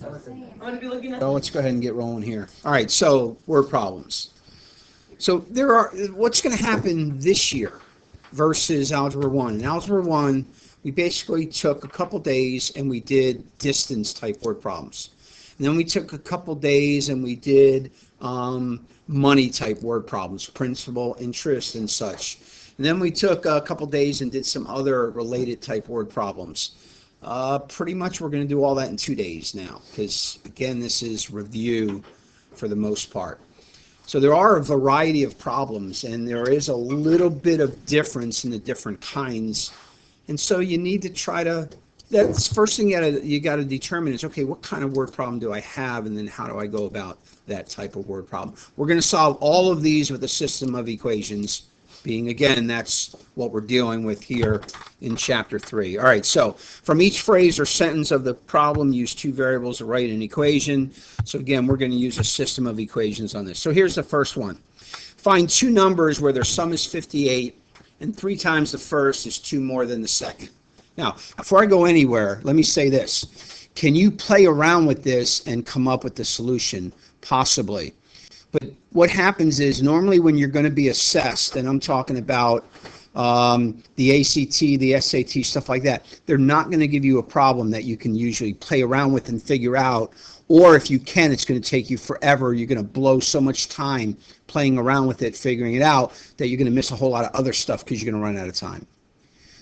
I'm going to be looking at. So let's go ahead and get rolling here. All right, so word problems. So what's going to happen this year versus Algebra 1? In Algebra 1, we basically took a couple days and we did distance type word problems. And then we took a couple days and we did money type word problems, principal, interest, and such. And then we took a couple days and did some other related type word problems. Pretty much we're going to do all that in 2 days now because, again, this is review for the most part. So there are a variety of problems, and there is a little bit of difference in the different kinds. And so you need to try to, that's first thing you got to determine is, okay, what kind of word problem do I have, and then how do I go about that type of word problem? We're going to solve all of these with a system of equations, being, again, that's what we're dealing with here in Chapter 3. All right, so from each phrase or sentence of the problem, use two variables to write an equation. So again, we're going to use a system of equations on this. So here's the first one. Find two numbers where their sum is 58, and 3 times the first is 2 more than the second. Now, before I go anywhere, let me say this. Can you play around with this and come up with the solution? Possibly. But what happens is normally when you're going to be assessed, and I'm talking about the ACT, the SAT, stuff like that, they're not going to give you a problem that you can usually play around with and figure out. Or if you can, it's going to take you forever. You're going to blow so much time playing around with it, figuring it out, that you're going to miss a whole lot of other stuff because you're going to run out of time.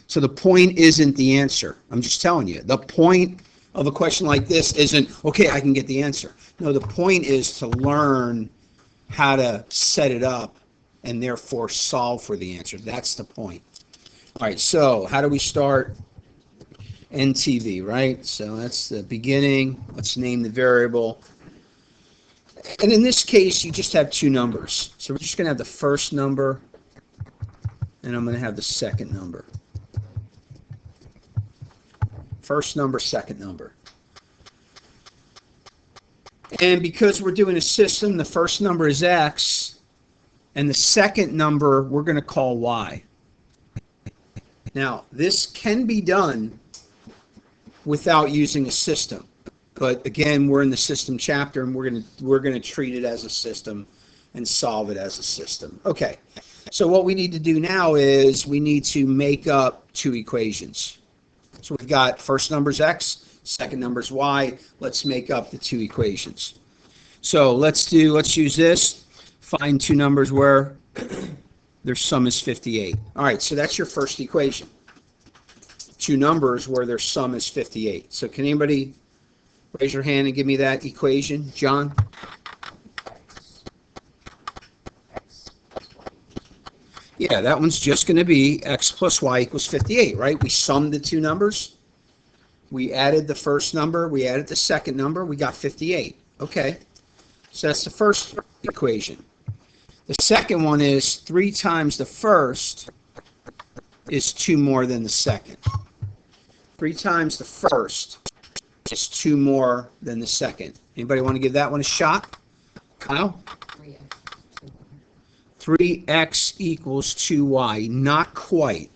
So the point isn't the answer. I'm just telling you. The point of a question like this isn't, okay, I can get the answer. No, the point is to learn how to set it up and therefore solve for the answer. That's the point. All right, so how do we start? NTV, right? So that's the beginning. Let's name the variable. And in this case, you just have two numbers. So we're just going to have the first number, and I'm going to have the second number. First number, second number. And because we're doing a system, the first number is x, and the second number we're going to call y. Now, this can be done without using a system. But again, we're in the system chapter, and we're going to treat it as a system and solve it as a system. Okay, so what we need to do now is we need to make up two equations. So we've got first number's x, second number's y. Let's make up the two equations. So let's use this. Find two numbers where their sum is 58. All right, so that's your first equation. Two numbers where their sum is 58. So can anybody raise your hand and give me that equation? John? Yeah, that one's just going to be x plus y equals 58, right? We summed the two numbers. We added the first number. We added the second number. We got 58. Okay, so that's the first equation. The second one is 3 times the first is 2 more than the second. 3 times the first is 2 more than the second. Anybody want to give that one a shot? Kyle? 3x equals 2y. Not quite.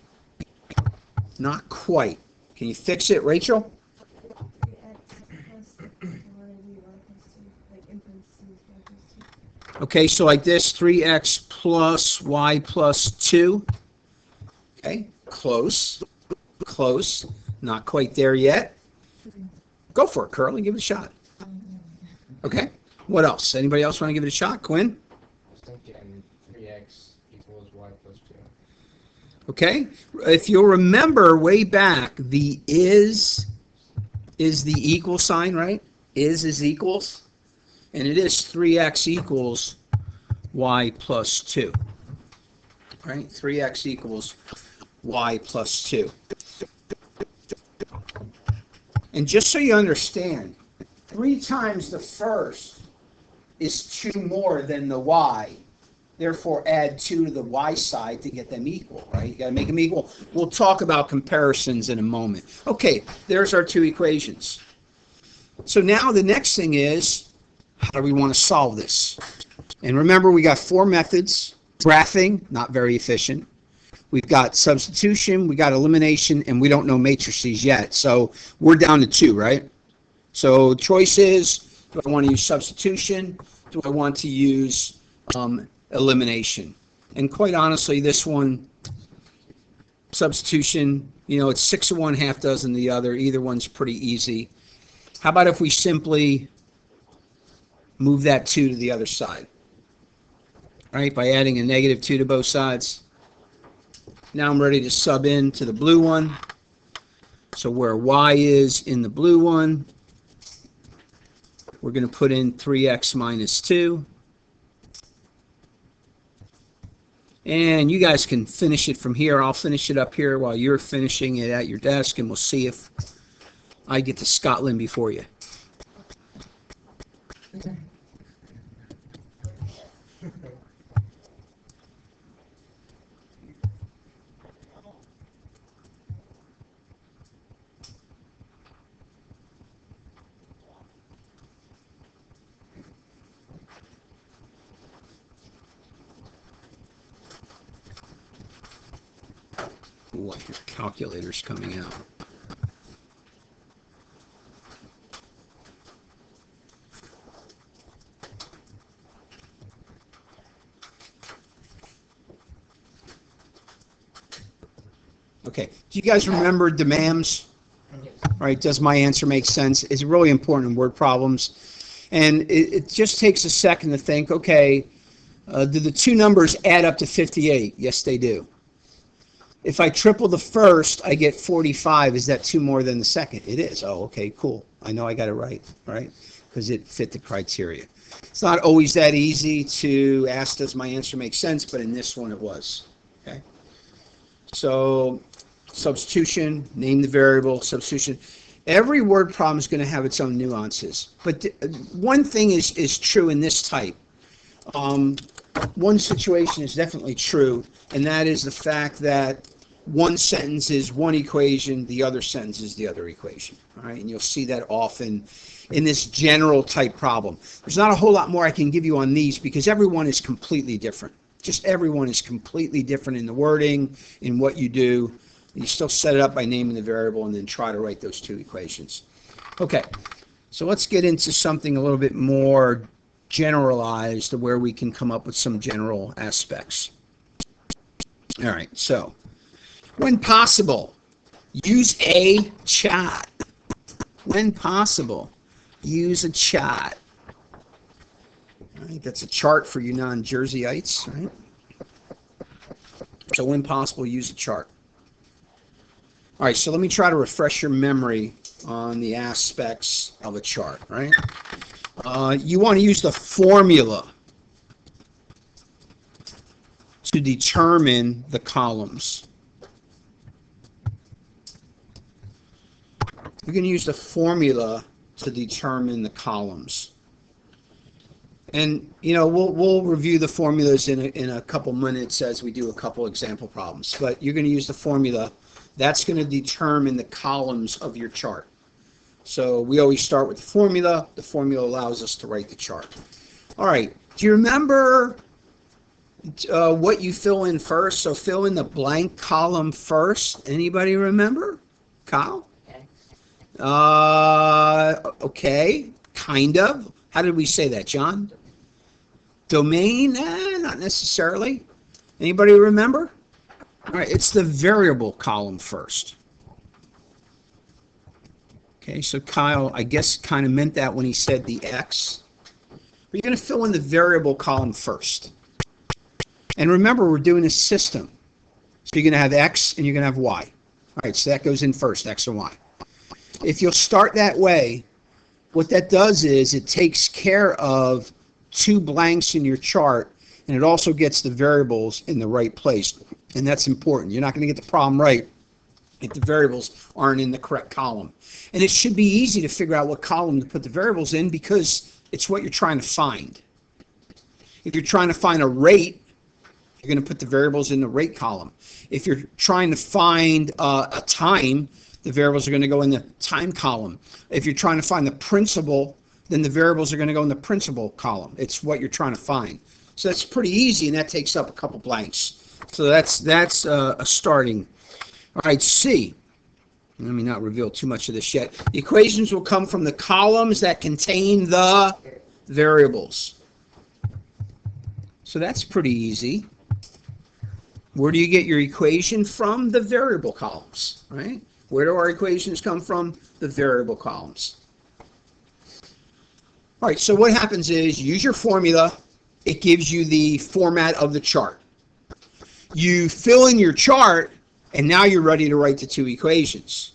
Not quite. Can you fix it, Rachel? Okay, so like this, 3x plus y plus 2. Okay, close. Close. Not quite there yet. Go for it, Curly. Give it a shot. Okay, what else? Anybody else want to give it a shot? Quinn? 3x equals y plus 2. Okay, if you'll remember way back, the is the equal sign, right? Is equals. And it is 3x equals y plus 2. Right? 3x equals y plus 2. And just so you understand, 3 times the first is 2 more than the y. Therefore, add 2 to the y side to get them equal, right? You got to make them equal. We'll talk about comparisons in a moment. Okay, there's our two equations. So now the next thing is, how do we want to solve this? And remember, we got 4 methods. Graphing, not very efficient. We've got substitution, we got elimination, and we don't know matrices yet. So we're down to 2, right? So choice is, do I want to use substitution? Do I want to use elimination? And quite honestly, this one, substitution, it's 6 of one, half dozen the other. Either one's pretty easy. How about if we simply move that 2 to the other side? All right, by adding a negative 2 to both sides. Now I'm ready to sub in to the blue one. So where y is in the blue one, we're going to put in 3x minus 2. And you guys can finish it from here. I'll finish it up here while you're finishing it at your desk, and we'll see if I get to Scotland before you. Ooh, I hear calculators coming out. Okay, do you guys remember DMAMS? Right, does my answer make sense? It's really important in word problems. And it just takes a second to think, okay, do the two numbers add up to 58? Yes, they do. If I triple the first, I get 45. Is that 2 more than the second? It is. Oh, okay, cool. I know I got it right, because it fit the criteria. It's not always that easy to ask, does my answer make sense? But in this one, it was. Okay. So substitution, name the variable, substitution. Every word problem is going to have its own nuances. But one thing is true in this type. One situation is definitely true, and that is the fact that one sentence is one equation, the other sentence is the other equation. All right, and you'll see that often in this general type problem. There's not a whole lot more I can give you on these because everyone is completely different. Just everyone is completely different in the wording, in what you do. You still set it up by naming the variable and then try to write those two equations. Okay, so let's get into something a little bit more generalized to where we can come up with some general aspects. All right, so when possible, use a chart. When possible, use a chart. All right, that's a chart for you non-Jerseyites, right? So when possible, use a chart. All right, so let me try to refresh your memory on the aspects of a chart, right? You want to use the formula to determine the columns. You're going to use the formula to determine the columns. And, we'll review the formulas in a couple minutes as we do a couple example problems. But you're going to use the formula. That's going to determine the columns of your chart. So we always start with the formula. The formula allows us to write the chart. All right. Do you remember what you fill in first? So fill in the blank column first. Anybody remember? Kyle? Okay. Kind of. How did we say that, John? Domain? Not necessarily. Anybody remember? All right. It's the variable column first. Okay, so Kyle, I guess, kind of meant that when he said the x. But you're going to fill in the variable column first. And remember, we're doing a system. So you're going to have x and you're going to have y. All right, so that goes in first, x and y. If you'll start that way, what that does is it takes care of two blanks in your chart, and it also gets the variables in the right place. And that's important. You're not going to get the problem right if the variables aren't in the correct column. And it should be easy to figure out what column to put the variables in because it's what you're trying to find. If you're trying to find a rate, you're going to put the variables in the rate column. If you're trying to find a time, the variables are going to go in the time column. If you're trying to find the principal, then the variables are going to go in the principal column. It's what you're trying to find. So that's pretty easy, and that takes up a couple blanks. So that's a starting. All right, C. Let me not reveal too much of this yet. The equations will come from the columns that contain the variables. So that's pretty easy. Where do you get your equation from? The variable columns, right? Where do our equations come from? The variable columns. All right, so what happens is you use your formula. It gives you the format of the chart. You fill in your chart, and now you're ready to write the two equations.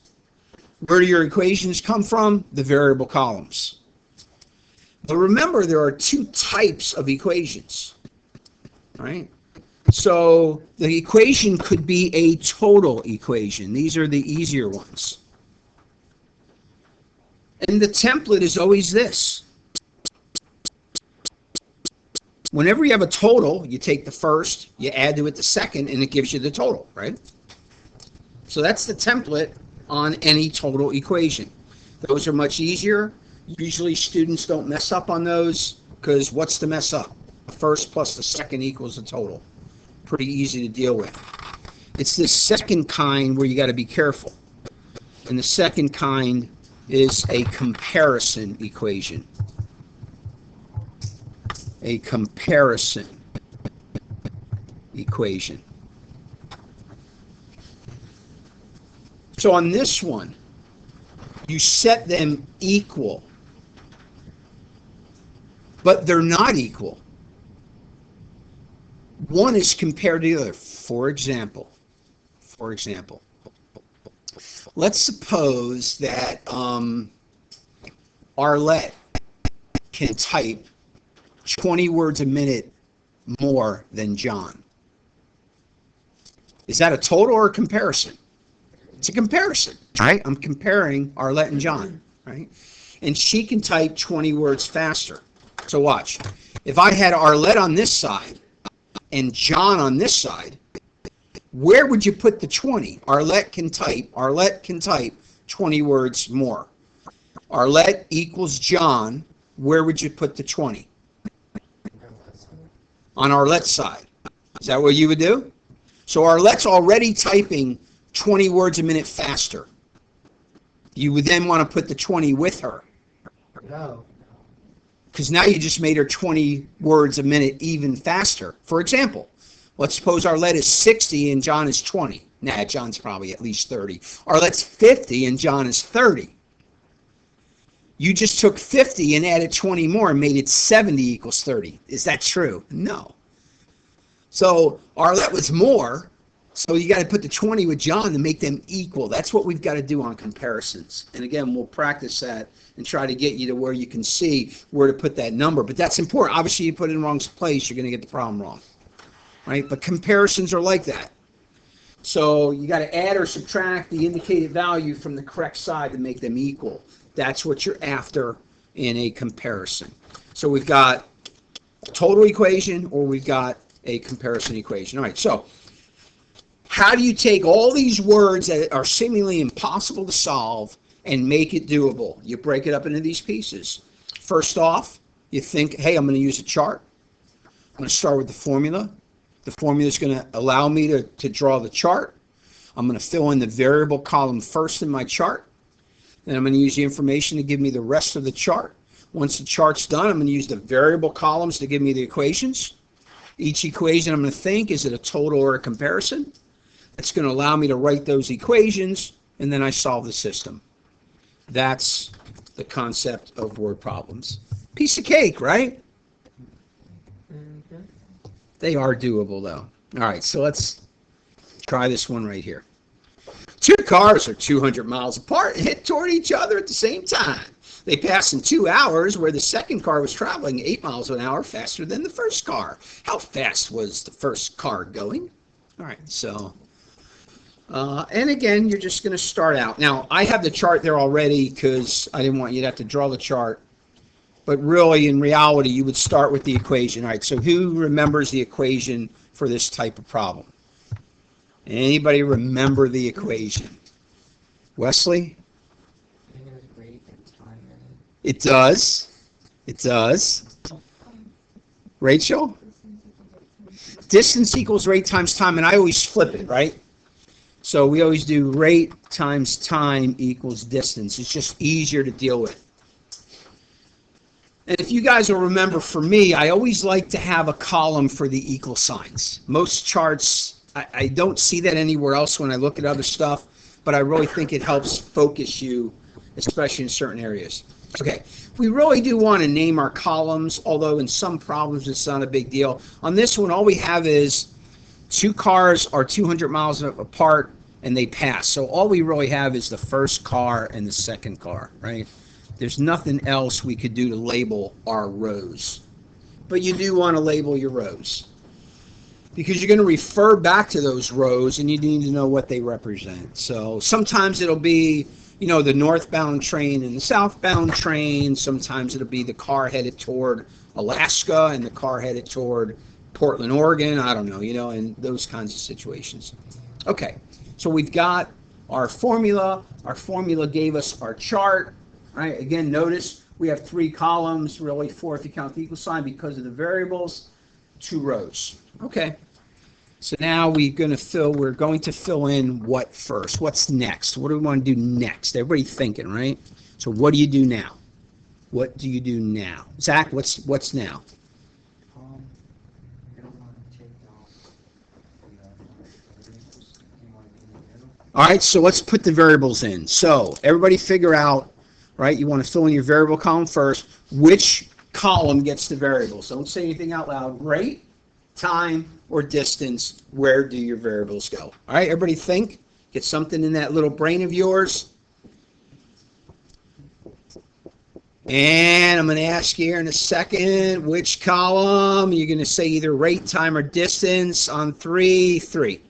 Where do your equations come from? The variable columns. But remember, there are two types of equations, right? So the equation could be a total equation. These are the easier ones. And the template is always this. Whenever you have a total, you take the first, you add to it the second, and it gives you the total, right? So that's the template on any total equation. Those are much easier. Usually students don't mess up on those because what's the mess up? The first plus the second equals the total. Pretty easy to deal with. It's the second kind where you got to be careful. And the second kind is a comparison equation. A comparison equation. So on this one, you set them equal, but they're not equal. One is compared to the other. For example, let's suppose that Arlette can type 20 words a minute more than John. Is that a total or a comparison? It's a comparison, right? I'm comparing Arlette and John, right? And she can type 20 words faster. So watch. If I had Arlette on this side and John on this side, where would you put the 20? Arlette can type 20 words more. Arlette equals John. Where would you put the 20? On Arlette's side. Is that what you would do? So Arlette's already typing 20 words a minute faster. You would then want to put the 20 with her. No. Because now you just made her 20 words a minute even faster. For example, let's suppose Arlette is 60 and John is 20. Nah, John's probably at least 30. Arlette's 50 and John is 30. You just took 50 and added 20 more and made it 70 equals 30. Is that true? No. So Arlette was more, so you got to put the 20 with John to make them equal. That's what we've got to do on comparisons. And again, we'll practice that and try to get you to where you can see where to put that number. But that's important. Obviously, you put it in the wrong place, you're going to get the problem wrong. Right? But comparisons are like that. So you got to add or subtract the indicated value from the correct side to make them equal. That's what you're after in a comparison. So we've got a total equation or we've got a comparison equation. All right, so how do you take all these words that are seemingly impossible to solve and make it doable? You break it up into these pieces. First off, you think, hey, I'm going to use a chart. I'm going to start with the formula. The formula is going to allow me to draw the chart. I'm going to fill in the variable column first in my chart. Then I'm going to use the information to give me the rest of the chart. Once the chart's done, I'm going to use the variable columns to give me the equations. Each equation I'm going to think, is it a total or a comparison? That's going to allow me to write those equations, and then I solve the system. That's the concept of word problems. Piece of cake, right? Mm-hmm. They are doable, though. All right, so let's try this one right here. Two cars are 200 miles apart and hit toward each other at the same time. They passed in 2 hours where the second car was traveling 8 miles an hour faster than the first car. How fast was the first car going? All right, so, and again, you're just going to start out. Now, I have the chart there already because I didn't want you to have to draw the chart. But really, in reality, you would start with the equation. All right, so who remembers the equation for this type of problem? Anybody remember the equation? Wesley? It does. It does. Rachel? Distance equals rate times time, and I always flip it, right? So we always do rate times time equals distance. It's just easier to deal with. And if you guys will remember, for me, I always like to have a column for the equal signs. Most charts, I don't see that anywhere else when I look at other stuff, but I really think it helps focus you, especially in certain areas. Okay, we really do want to name our columns, although in some problems it's not a big deal. On this one, all we have is two cars are 200 miles apart and they pass. So all we really have is the first car and the second car, right? There's nothing else we could do to label our rows. But you do want to label your rows, because you're going to refer back to those rows and you need to know what they represent. So sometimes it'll be, the northbound train and the southbound train. Sometimes it'll be the car headed toward Alaska and the car headed toward Portland, Oregon. I don't know, and those kinds of situations. Okay, so we've got our formula. Our formula gave us our chart. Right? Again, notice we have 3 columns, really 4 if you count the equal sign because of the variables, 2 rows. Okay. So now we're going to fill in what first? What's next? What do we want to do next? Everybody thinking, right? So what do you do now? What do you do now? Zach, what's now? All right, so let's put the variables in. So everybody figure out, right, you want to fill in your variable column first. Which column gets the variables? Don't say anything out loud. Rate, time, or distance. Where do your variables go? All right, everybody think. Get something in that little brain of yours. And I'm going to ask you here in a second, which column? You're going to say either rate, time, or distance on 3. Rate.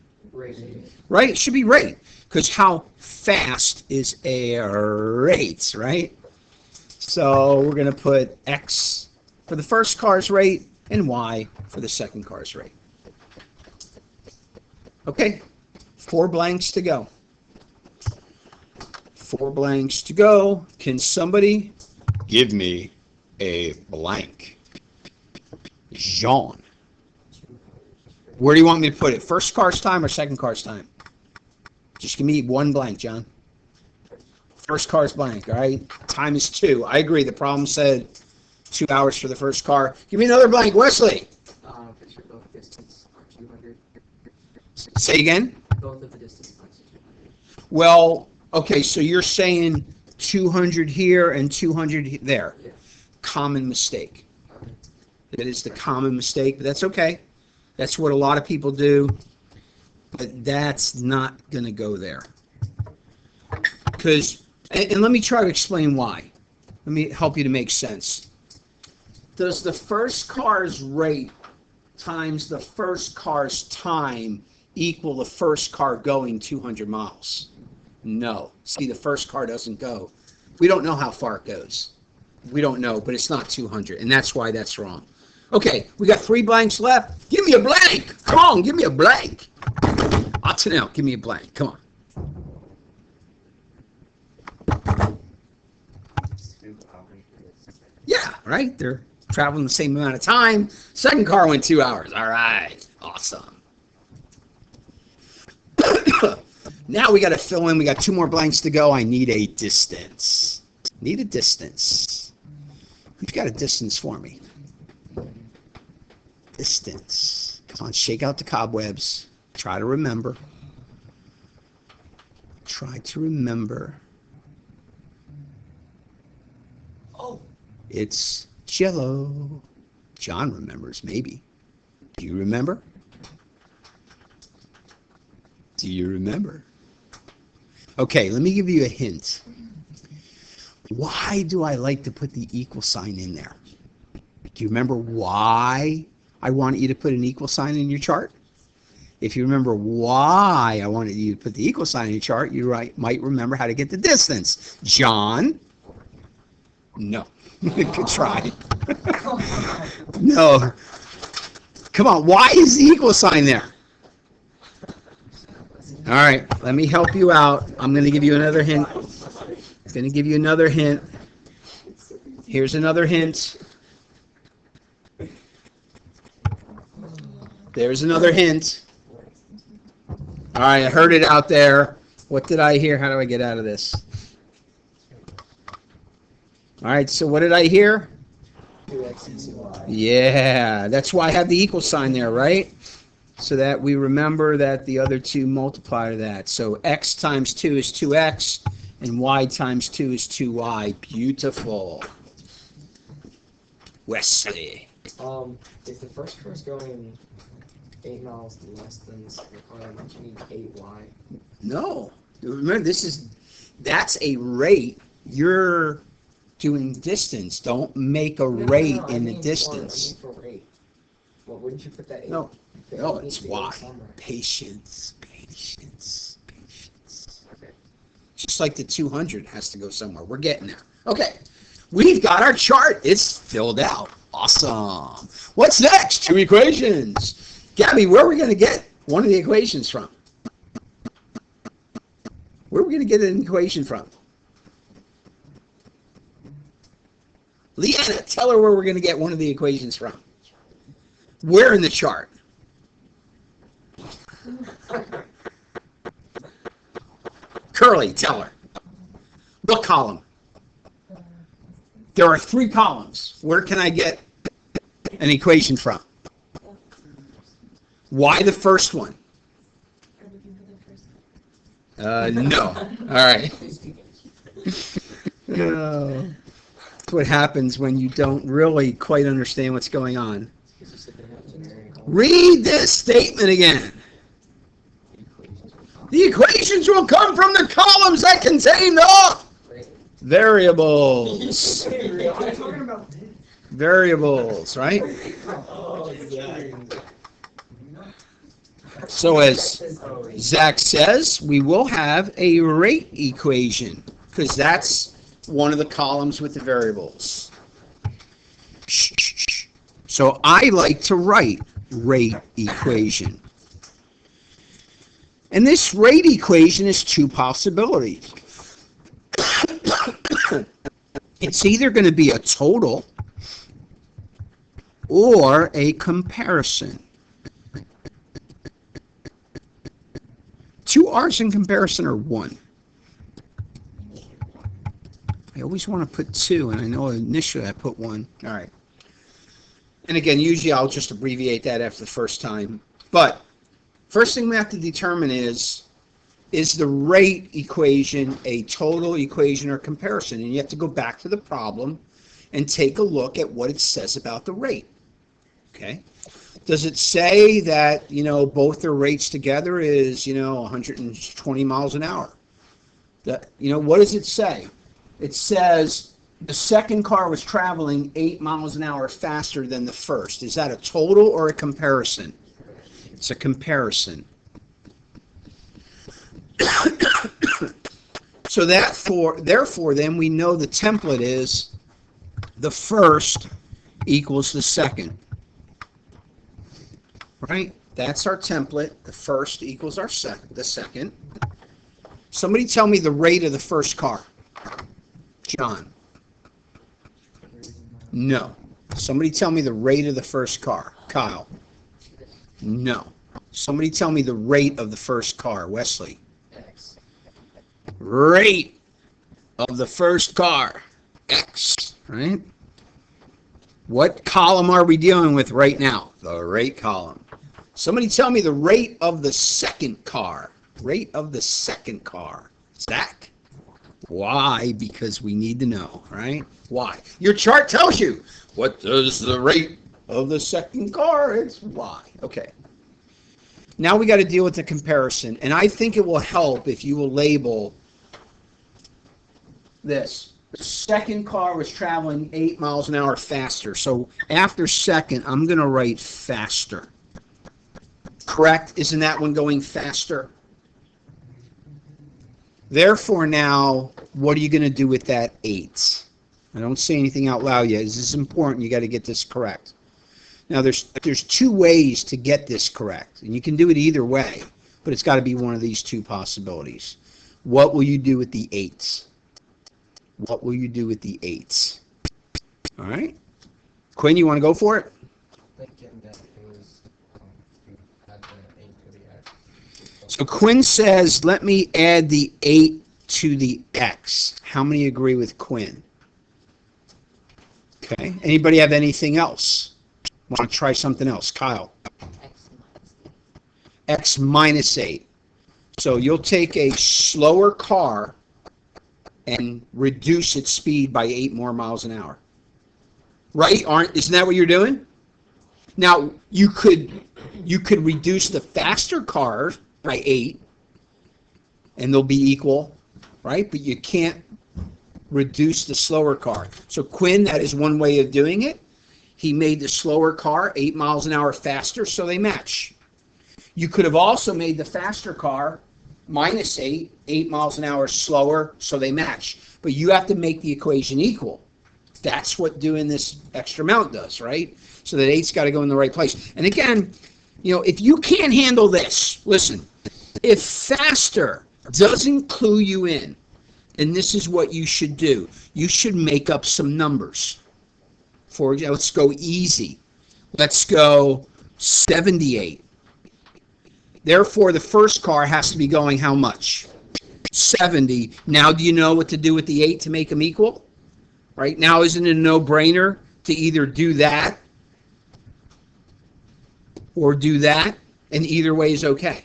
Right? It should be rate. Because how fast is a rate, right? So we're going to put X for the first car's rate and Y for the second car's rate. Okay, 4 blanks to go. 4 blanks to go. Can somebody give me a blank? Jean. Where do you want me to put it? First car's time or second car's time? Just give me 1 blank, John. First car's blank, all right? Time is 2. I agree. The problem said 2 hours for the first car. Give me another blank, Wesley. Picture both distance are 200. Say again? Both of the distance lengths are 200. Well, okay, so you're saying 200 here and 200 there. Yeah. Common mistake. That is the common mistake, but that's okay. That's what a lot of people do. But that's not going to go there. Because, and let me try to explain why. Let me help you to make sense. Does the first car's rate times the first car's time equal the first car going 200 miles? No. See, the first car doesn't go. We don't know how far it goes. We don't know, but it's not 200, and that's why that's wrong. Okay, we got 3 blanks left. Give me a blank. Come on, give me a blank. Now, give me a blank. Come on. Yeah, right? They're traveling the same amount of time. Second car went 2 hours. All right. Awesome. Now we got to fill in. We got 2 more blanks to go. I need a distance. Need a distance. Who's got a distance for me? Distance. Come on, shake out the cobwebs. Try to remember. Try to remember. Oh, it's Jello. John remembers, maybe. Do you remember? Do you remember? Okay, let me give you a hint. Why do I like to put the equal sign in there? Do you remember why I wanted you to put an equal sign in your chart? If you remember why I wanted you to put the equal sign in your chart, you might remember how to get the distance. John? No. Good try. No. Come on, why is the equal sign there? All right, let me help you out. I'm going to give you another hint. I'm going to give you another hint. Here's another hint. There's another hint. All right, I heard it out there. What did I hear? How do I get out of this? All right, so what did I hear? 2x and 2y. Yeah, that's why I have the equal sign there, right? So that we remember that the other two multiply to that. So x times 2 is 2x, and y times 2 is 2y. Beautiful. Wesley. If the first car is going 8 miles less than the second car, don't you need 8y? No. Remember, that's a rate. You're doing distance. Don't make a rate in the distance. For rate. Well, wouldn't you put that 8? No, no, it's the y. 8 somewhere. Patience. Okay. Just like the 200 has to go somewhere. We're getting there. Okay. We've got our chart. It's filled out. Awesome. What's next? 2 equations. Gabby, where are we going to get one of the equations from? Where are we going to get an equation from? Leanna, tell her where we're going to get one of the equations from. Where in the chart? Curly, tell her. What column? There are 3 columns. Where can I get an equation from? Why the first one? No. All right. No. That's what happens when you don't really quite understand what's going on. Read this statement again. The equations will come from the columns that contain the variables. Variables, right? So as Zach says, we will have a rate equation because that's one of the columns with the variables. So I like to write rate equation. And this rate equation is 2 possibilities. It's either going to be a total or a comparison. 2 R's in comparison are 1. I always want to put 2, and I know initially I put 1. All right. And again, usually I'll just abbreviate that after the first time. But first thing we have to determine is the rate equation a total equation or comparison? And you have to go back to the problem and take a look at what it says about the rate. Okay? Does it say that, both their rates together is, 120 miles an hour? What does it say? It says the second car was traveling 8 miles an hour faster than the first. Is that a total or a comparison? It's a comparison. So therefore, then we know the template is the first equals the second. Right? That's our template. The first equals the second. Somebody tell me the rate of the first car. John. No. Somebody tell me the rate of the first car. Kyle. No. Somebody tell me the rate of the first car. Wesley. X. Rate of the first car. X. Right? What column are we dealing with right now? The rate column. Somebody tell me the rate of the second car. Rate of the second car. Zach. Why? Because we need to know, right? Why? Your chart tells you. What does the rate of the second car? It's Y. Okay. Now we got to deal with the comparison. And I think it will help if you will label this. The second car was traveling 8 miles an hour faster. So after second, I'm going to write faster. Correct? Isn't that one going faster? Therefore now, what are you going to do with that 8? I don't say anything out loud yet. This is important. You got to get this correct. Now there's 2 ways to get this correct. And you can do it either way. But it's got to be one of these 2 possibilities. What will you do with the 8s? What will you do with the 8s? All right? Quinn, you want to go for it? Thinking that it was add the 8 to the X. So Quinn says, let me add the 8 to the x. How many agree with Quinn? Okay. Anybody have anything else? Want to try something else? Kyle. X minus 8. So you'll take a slower car and reduce its speed by 8 more miles an hour. Right? Isn't that what you're doing? Now, you could reduce the faster car by 8, and they'll be equal, right? But you can't reduce the slower car. So Quinn, that is one way of doing it. He made the slower car 8 miles an hour faster, so they match. You could have also made the faster car minus 8 miles an hour slower, so they match. But you have to make the equation equal. That's what doing this extra amount does, right? So that 8's got to go in the right place. And again, if you can't handle this, listen, if faster doesn't clue you in, and this is what you should do, you should make up some numbers. For example, let's go easy. Let's go 78. Therefore, the first car has to be going how much? 70. Now, do you know what to do with the 8 to make them equal? Right now, isn't it a no-brainer to either do that or do that? And either way is okay.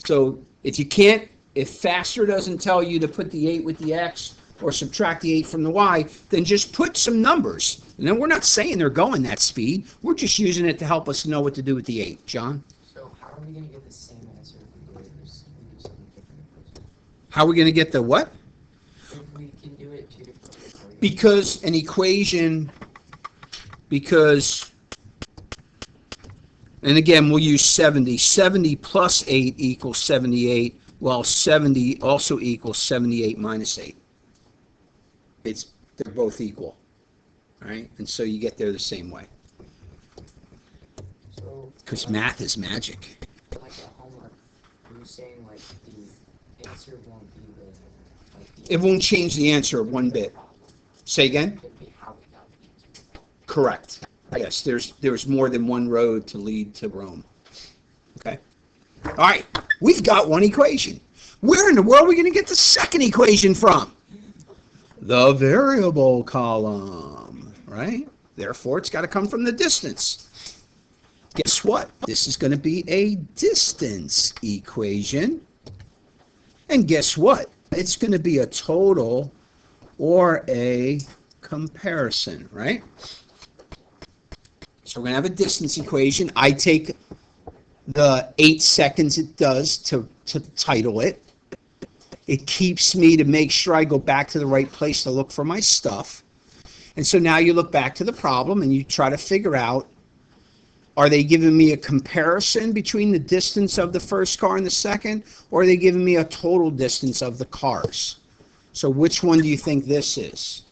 So if faster doesn't tell you to put the 8 with the x or subtract the 8 from the y, then just put some numbers. And then we're not saying they're going that speed. We're just using it to help us know what to do with the 8. John? So how are we going to get the same answer if we do something different? How are we going to get the what? If we can do it 2 different ways. Because and again, we'll use 70. 70 plus 8 equals 78, while 70 also equals 78 minus 8. They're both equal, right? And so you get there the same way. Because math is magic. Like at homework, are you saying like the answer won't be It won't change the answer one bit. Say again? It'd be how we got the answer. Correct. Yes, there's more than one road to lead to Rome. Okay? All right, we've got one equation. Where in the world are we going to get the second equation from? The variable column, right? Therefore, it's got to come from the distance. Guess what? This is going to be a distance equation. And guess what? It's going to be a total or a comparison, right? So we're going to have a distance equation. I take the 8 seconds it does to title it. It keeps me to make sure I go back to the right place to look for my stuff. And so now you look back to the problem and you try to figure out, are they giving me a comparison between the distance of the first car and the second, or are they giving me a total distance of the cars? So which one do you think this is?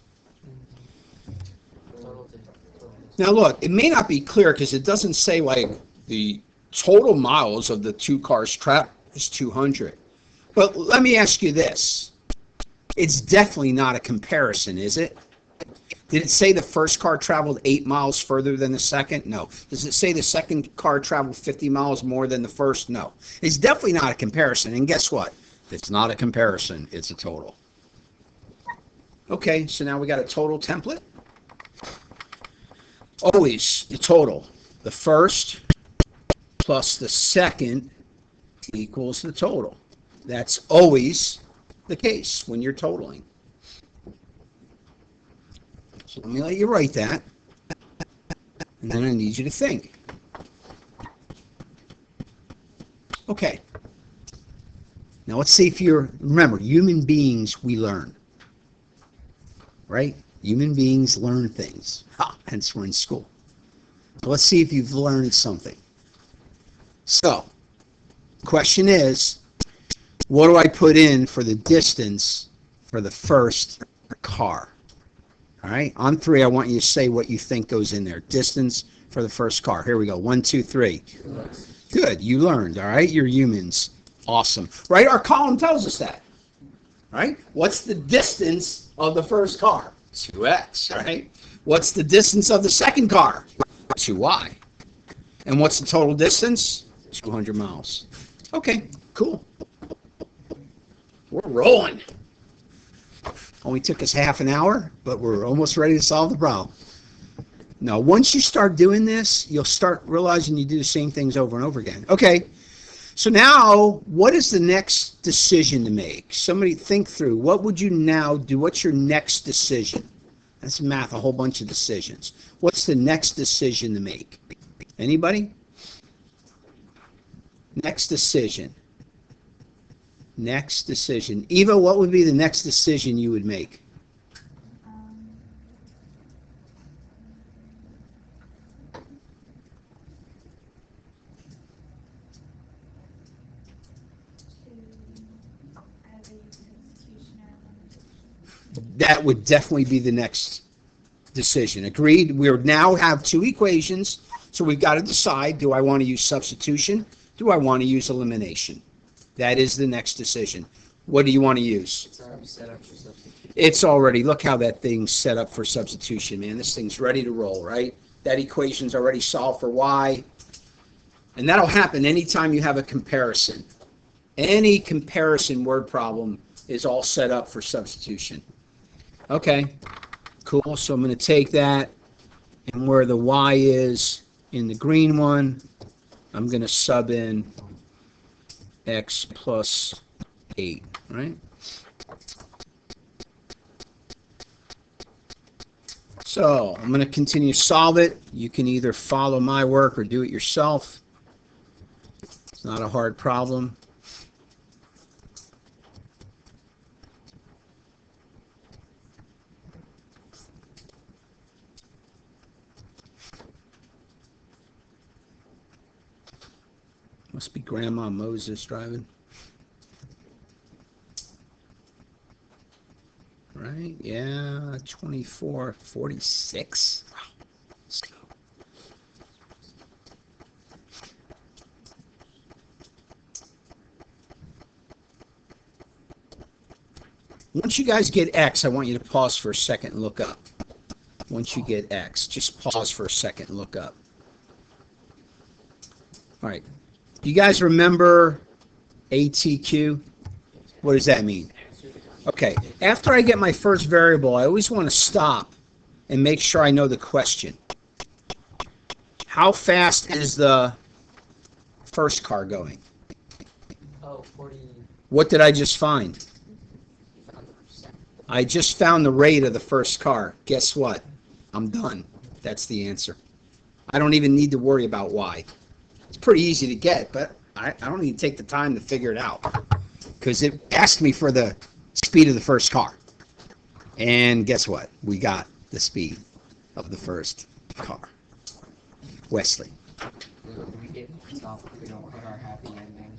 Now look, it may not be clear because it doesn't say like the total miles of the two cars traveled is 200. But let me ask you this. It's definitely not a comparison, is it? Did it say the first car traveled 8 miles further than the second? No. Does it say the second car traveled 50 miles more than the first? No. It's definitely not a comparison. And guess what? It's not a comparison. It's a total. Okay, so now we got a total template. Always the total. The first plus the second equals the total. That's always the case when you're totaling. So let me let you write that. And then I need you to think. Okay. Now let's see if remember, human beings, we learn. Right? Human beings learn things. Hence we're in school. So let's see if you've learned something. So, question is, what do I put in for the distance for the first car? All right, on 3, I want you to say what you think goes in there. Distance for the first car. Here we go. 1, 2, 3. Good, you learned. All right, you're humans. Awesome. Right, our column tells us that. Right? What's the distance of the first car? 2x, right? What's the distance of the second car? 2y. And what's the total distance? 200 miles. Okay, cool. We're rolling. Only took us half an hour, but we're almost ready to solve the problem. Now, once you start doing this, you'll start realizing you do the same things over and over again. Okay, so now what is the next decision to make? Somebody think through. What would you now do? What's your next decision? That's math, a whole bunch of decisions. What's the next decision to make? Anybody? Next decision. Next decision. Eva, what would be the next decision you would make? That would definitely be the next decision. Agreed? We now have two equations, so we've got to decide, do I want to use substitution? Do I want to use elimination? That is the next decision. What do you want to use? It's already set up for substitution. It's already, look how that thing's set up for substitution, man. This thing's ready to roll, right? That equation's already solved for y. And that'll happen anytime you have a comparison. Any comparison word problem is all set up for substitution. Okay, cool. So I'm going to take that, and where the y is in the green one, I'm going to sub in x plus 8, right? So I'm going to continue to solve it. You can either follow my work or do it yourself. It's not a hard problem. Must be Grandma Moses driving. Right? Yeah, 2446. Wow. Slow. Once you guys get X, I want you to pause for a second and look up. Once you get X, just pause for a second and look up. All right. Do you guys remember ATQ? What does that mean? Okay, after I get my first variable, I always want to stop and make sure I know the question. How fast is the first car going? Oh, 40. What did I just find? I just found the rate of the first car. Guess what? I'm done. That's the answer. I don't even need to worry about why. It's pretty easy to get, but I don't need to take the time to figure it out because it asked me for the speed of the first car. And guess what? We got the speed of the first car. Wesley. We get off if we don't put our happy ending.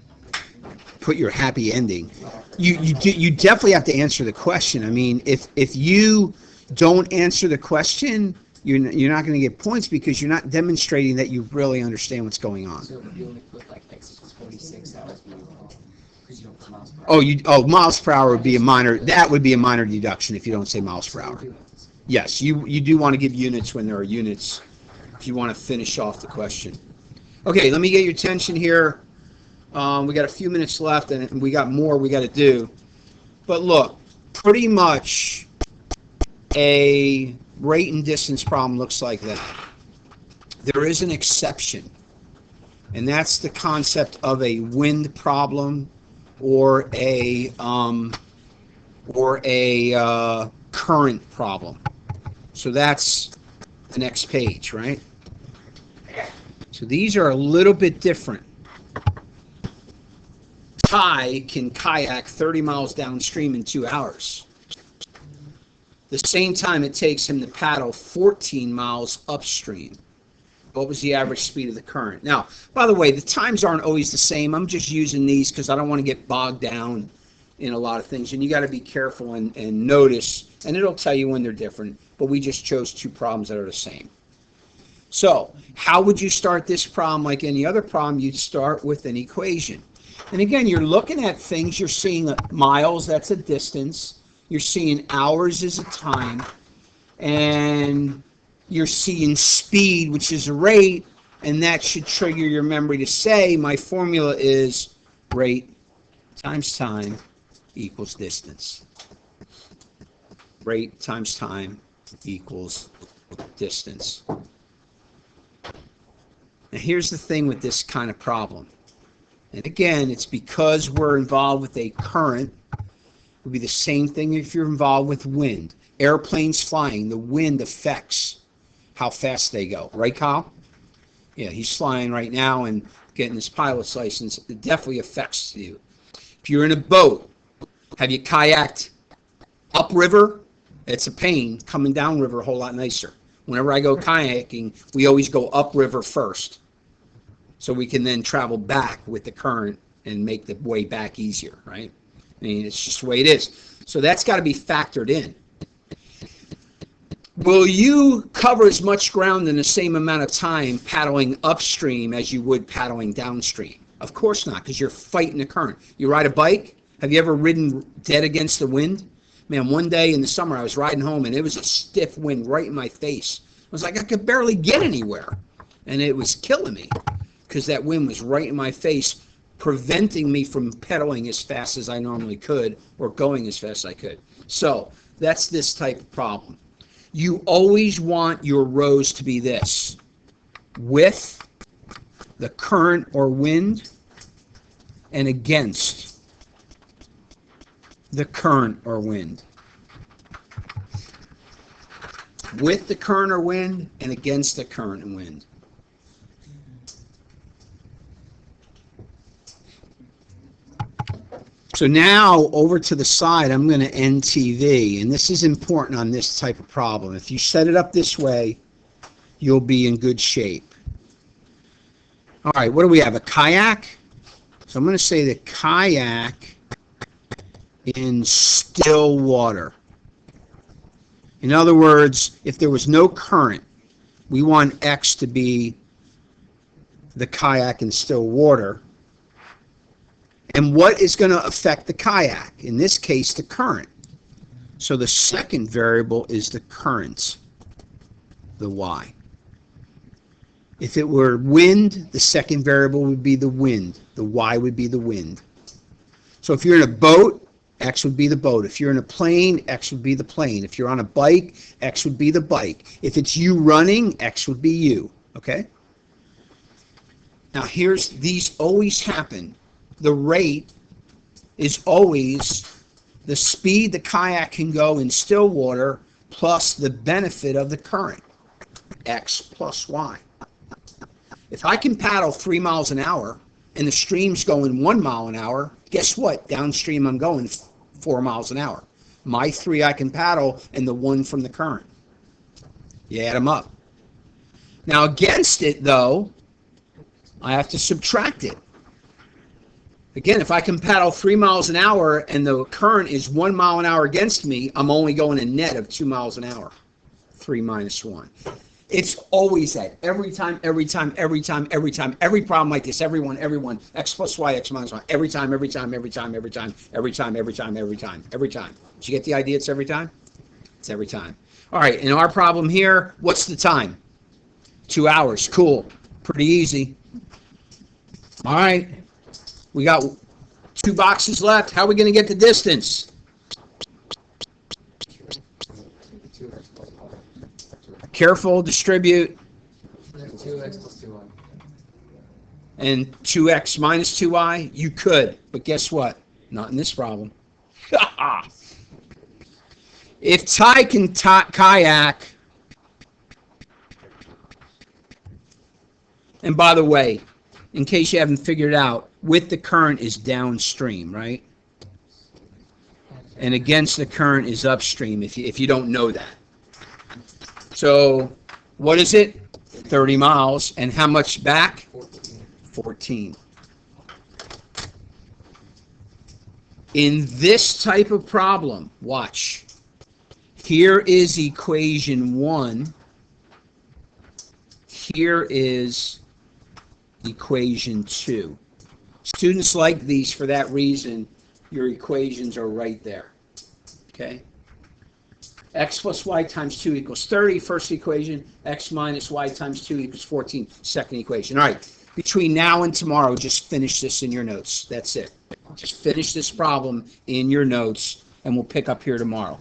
Put your happy ending. You definitely have to answer the question. I mean, if you don't answer the question, you're not going to get points because you're not demonstrating that you really understand what's going on. So if you only put like x equals 46, that would be wrong. Because you don't put miles per hour. Miles per hour would be a minor. That would be a minor deduction if you don't say miles per hour. Yes, you do want to give units when there are units if you want to finish off the question. Okay, let me get your attention here. We got a few minutes left, and we got more we got to do. But look, pretty much a rate and distance problem looks like that. There is an exception, and that's the concept of a wind problem or a current problem. So that's the next page, right? So these are a little bit different. Ty can kayak 30 miles downstream in 2 hours. The same time it takes him to paddle 14 miles upstream. What was the average speed of the current? Now, by the way, the times aren't always the same. I'm just using these because I don't want to get bogged down in a lot of things. And you got to be careful and notice, and it'll tell you when they're different. But we just chose two problems that are the same. So, how would you start this problem like any other problem? You'd start with an equation. And again, you're looking at things. You're seeing miles, that's a distance. You're seeing hours as a time. And you're seeing speed, which is a rate. And that should trigger your memory to say, my formula is Rate times time equals distance. Rate times time equals distance. Now here's the thing with this kind of problem. And again, it's because we're involved with a current. It would be the same thing if you're involved with wind. Airplanes flying, the wind affects how fast they go. Right, Kyle? Yeah, he's flying right now and getting his pilot's license. It definitely affects you. If you're in a boat, have you kayaked upriver? It's a pain. Coming downriver a whole lot nicer. Whenever I go kayaking, we always go upriver first, so we can then travel back with the current and make the way back easier, right? I mean, it's just the way it is. So that's got to be factored in. Will you cover as much ground in the same amount of time paddling upstream as you would paddling downstream? Of course not, because you're fighting the current. You ride a bike? Have you ever ridden dead against the wind? Man, one day in the summer I was riding home and it was a stiff wind right in my face. I was like, I could barely get anywhere. And it was killing me because that wind was right in my face, preventing me from pedaling as fast as I normally could or going as fast as I could. So that's this type of problem. You always want your rows to be this: with the current or wind and against the current or wind. With the current or wind and against the current and wind. So now over to the side, I'm going to NTV, and this is important on this type of problem. If you set it up this way, you'll be in good shape. All right, what do we have? A kayak? So I'm going to say the kayak in still water. In other words, if there was no current, we want X to be the kayak in still water. And what is going to affect the kayak? In this case, the current. So the second variable is the current, the Y. If it were wind, the second variable would be the wind. The Y would be the wind. So if you're in a boat, X would be the boat. If you're in a plane, X would be the plane. If you're on a bike, X would be the bike. If it's you running, X would be you. Okay? Now these always happen. The rate is always the speed the kayak can go in still water plus the benefit of the current, X plus Y. If I can paddle 3 miles an hour and the stream's going 1 mile an hour, guess what? Downstream I'm going 4 miles an hour. My 3 I can paddle and the 1 from the current. You add them up. Now against it, though, I have to subtract it. Again, if I can paddle 3 miles an hour and the current is 1 mile an hour against me, I'm only going a net of 2 miles an hour. 3 minus 1. It's always that. Every time. Every problem like this. Everyone. X plus Y, X minus Y. Every time. Did you get the idea? It's every time? It's every time. All right, in our problem here, what's the time? 2 hours. Cool. Pretty easy. All right. We got 2 boxes left. How are we going to get the distance? Careful, distribute. 2x plus 2y. And 2x minus 2y? You could, but guess what? Not in this problem. If Ty can kayak, and by the way, in case you haven't figured it out, with the current is downstream, right? And against the current is upstream, if you don't know that. So what is it? 30 miles. And how much back? 14. In this type of problem, watch. Here is equation 1. Here is equation 2. Students like these for that reason. Your equations are right there. Okay? X plus Y times 2 equals 30, first equation. X minus Y times 2 equals 14, second equation. All right. between now and tomorrow, just finish this in your notes. That's it. Just finish this problem in your notes, and we'll pick up here tomorrow.